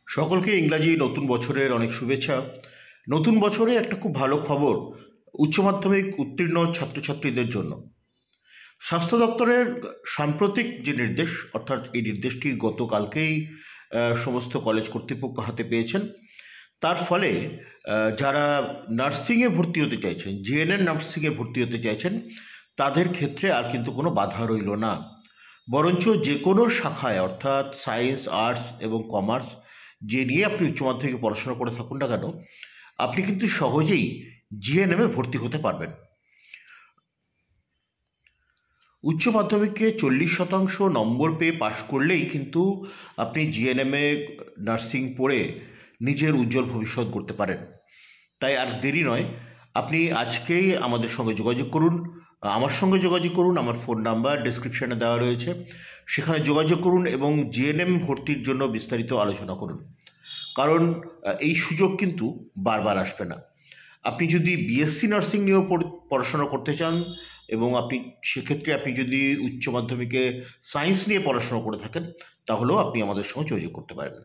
সকলকে ইংরাজি নতুন বছরের অনেক শুভেচ্ছা। নতুন বছরে একটা খুব ভালো খবর উচ্চ মাধ্যমিক উত্তীর্ণ ছাত্রছাত্রীদের জন্য। স্বাস্থ্য দপ্তরের সাম্প্রতিক যে নির্দেশ, অর্থাৎ এই নির্দেশটি গতকালকেই সমস্ত কলেজ কর্তৃপক্ষ হাতে পেয়েছেন। তার ফলে যারা নার্সিংয়ে ভর্তি হতে চাইছেন, জিএনএম নার্সিংয়ে ভর্তি হতে চাইছেন, তাদের ক্ষেত্রে আর কিন্তু কোনো বাধা রইল না। বরঞ্চ যে কোনো শাখায়, অর্থাৎ সায়েন্স, আর্টস এবং কমার্স যে নিয়ে আপনি উচ্চ মাধ্যমিকে পড়াশোনা করে থাকুন না কেন, আপনি কিন্তু সহজেই জিএনএমে ভর্তি হতে পারবেন। উচ্চ মাধ্যমিকে 40% নম্বর পেয়ে পাশ করলেই কিন্তু আপনি জিএনএমে নার্সিং পড়ে নিজের উজ্জ্বল ভবিষ্যৎ করতে পারেন। তাই আর দেরি নয়, আপনি আজকেই আমাদের সঙ্গে যোগাযোগ করুন। আমার সঙ্গে যোগাযোগ করুন, আমার ফোন নাম্বার ডেসক্রিপশানে দেওয়া রয়েছে, সেখানে যোগাযোগ করুন এবং জিএনএম ভর্তির জন্য বিস্তারিত আলোচনা করুন। কারণ এই সুযোগ কিন্তু বারবার আসবে না। আপনি যদি বিএসসি নার্সিং নিয়েও পড়াশোনা করতে চান এবং সেক্ষেত্রে আপনি যদি উচ্চ মাধ্যমিকে সায়েন্স নিয়ে পড়াশোনা করে থাকেন, তাহলেও আপনি আমাদের সঙ্গে যোগাযোগ করতে পারেন।